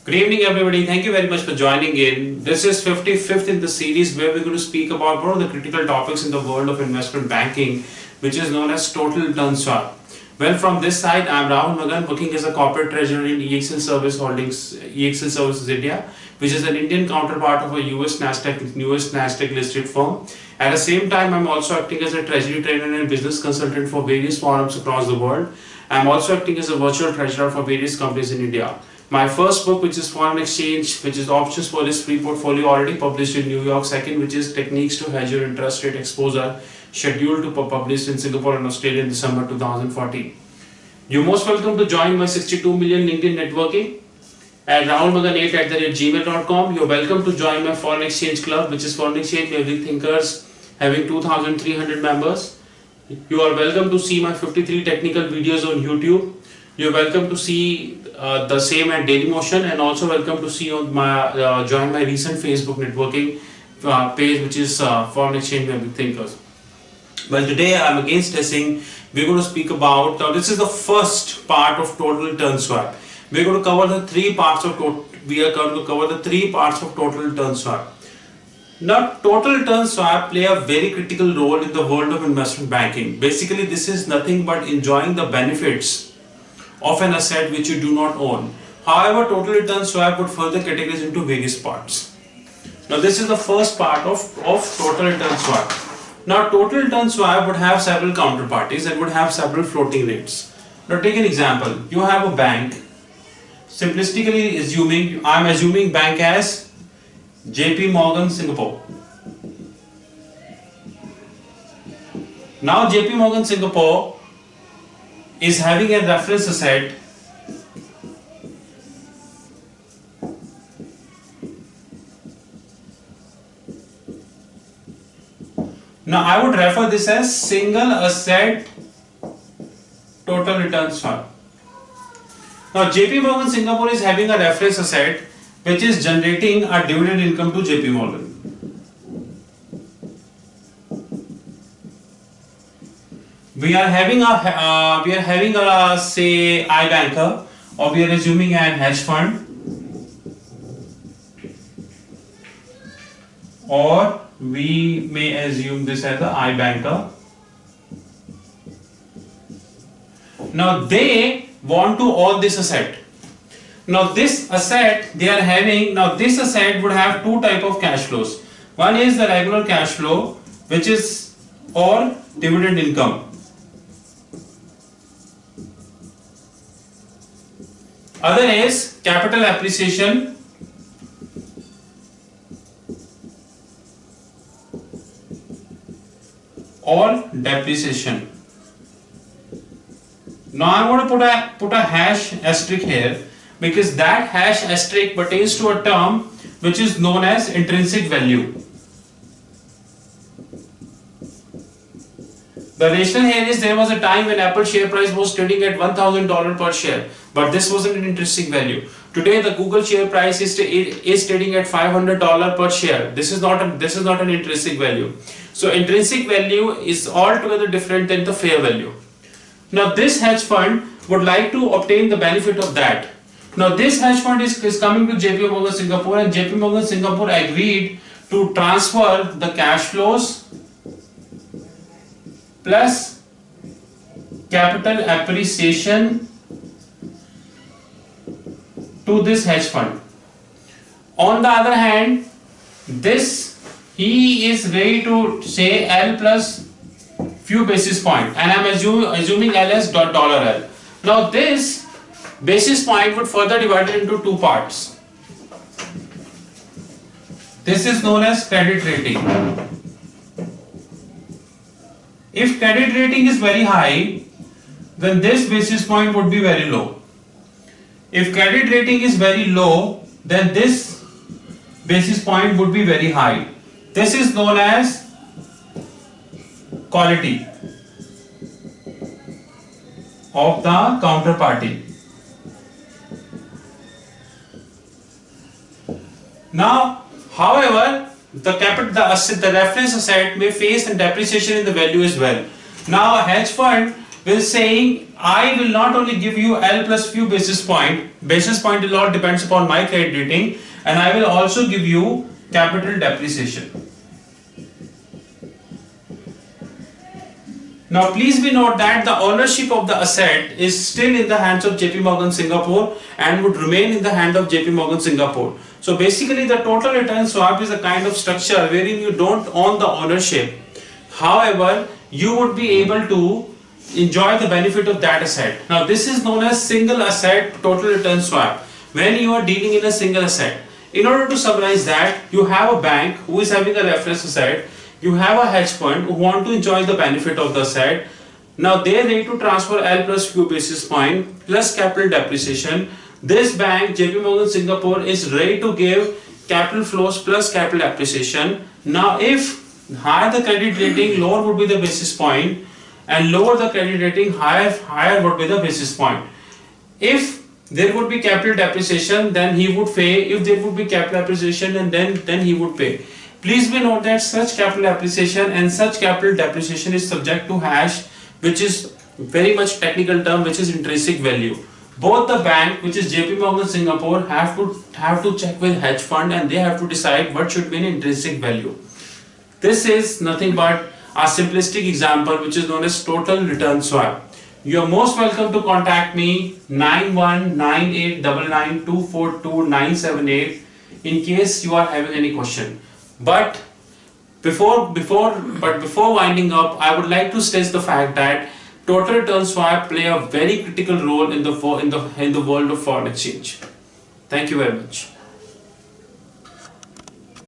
Good evening everybody, thank you very much for joining in. This is 55th in the series where we're going to speak about one of the critical topics in the world of investment banking, which is known as total return swap. Well, from this side, I'm Rahul Magan, working as a corporate treasurer in EXL Service Holdings, EXL Services India, which is an Indian counterpart of a newest Nasdaq listed firm. At the same time, I'm also acting as a treasury trainer and business consultant for various forums across the world. I'm also acting as a virtual treasurer for various companies in India. My first book, which is Foreign Exchange, which is Options for Risk Free Portfolio, already published in New York. Second, which is Techniques to Hedge Your Interest Rate Exposure, scheduled to be published in Singapore and Australia in December 2014. You're most welcome to join my 62 million LinkedIn networking at rahulmagan8@gmail.com. You're welcome to join my Foreign Exchange Club, which is Foreign Exchange Every Thinkers, having 2,300 members. You are welcome to see my 53 technical videos on YouTube. You're welcome to see the same at Dailymotion, and also welcome to see on my join my recent Facebook networking page, which is Foreign Exchange Every Thinkers. Well, today I'm again stressing we're going to speak about this is the first part of total return swap. We're going to cover the three parts of total return swap. Now, total return swap play a very critical role in the world of investment banking. Basically, this is nothing but enjoying the benefits of an asset which you do not own. However, total return swap would further categorize into various parts. Now, this is the first part of total return swap. Now, total return swap would have several counterparties and would have several floating rates. Now, take an example. You have a bank. Simplistically assuming, I am assuming bank as JP Morgan Singapore. Now, JP Morgan Singapore is having a reference asset now I would refer this as single asset total return swap. Now JP Morgan Singapore is having a reference asset which is generating a dividend income to JP Morgan. We are having a say iBanker, or we are assuming an hedge fund, or we may assume this as the iBanker. Now they want to own this asset. Now this asset they are having. Now this asset would have two type of cash flows. One is the regular cash flow, which is or dividend income. Other is capital appreciation or depreciation. Now I want to put a hash asterisk here, because that hash asterisk pertains to a term which is known as intrinsic value. The rationale here is there was a time when Apple share price was trading at $1,000 per share, but this wasn't an intrinsic value. Today the Google share price is trading at $500 per share. This is not an intrinsic value. So intrinsic value is altogether different than the fair value. Now this hedge fund would like to obtain the benefit of that. Now this hedge fund is coming to JP Morgan Singapore, and JP Morgan Singapore agreed to transfer the cash flows plus capital appreciation to this hedge fund. On the other hand, he is ready to say L plus few basis point, and I am assuming L as $L. Now this basis point would further divide it into two parts. This is known as credit rating. If credit rating is very high, then this basis point would be very low. If credit rating is very low, then this basis point would be very high. This is known as quality of the counterparty. Now, however, the reference asset may face a depreciation in the value as well. Now a hedge fund with saying I will not only give you L plus few basis point a lot depends upon my credit rating, and I will also give you capital depreciation. Now please be note that the ownership of the asset is still in the hands of JP Morgan Singapore and would remain in the hand of JP Morgan Singapore. So basically the total return swap is a kind of structure wherein you don't own the ownership. However, you would be able to enjoy the benefit of that asset. Now this is known as single asset total return swap when you are dealing in a single asset. In order to summarize that, you have a bank who is having a reference asset. You have a hedge fund who want to enjoy the benefit of the asset. Now they are ready to transfer L plus few basis point plus capital depreciation. This bank, JP Morgan Singapore, is ready to give capital flows plus capital depreciation. Now if higher the credit rating, lower would be the basis point, and lower the credit rating, higher would be the basis point. If there would be capital depreciation, then he would pay. If there would be capital appreciation, and then he would pay. Please be note that such capital appreciation and such capital depreciation is subject to hash, which is very much technical term, which is intrinsic value. Both the bank, which is JP Morgan Singapore, have to check with hedge fund, and they have to decide what should be an intrinsic value. This is nothing but a simplistic example which is known as total return swap. You are most welcome to contact me 919899242978 in case you are having any question. But before winding up, I would like to stress the fact that total return swap play a very critical role in the world of foreign exchange. Thank you very much.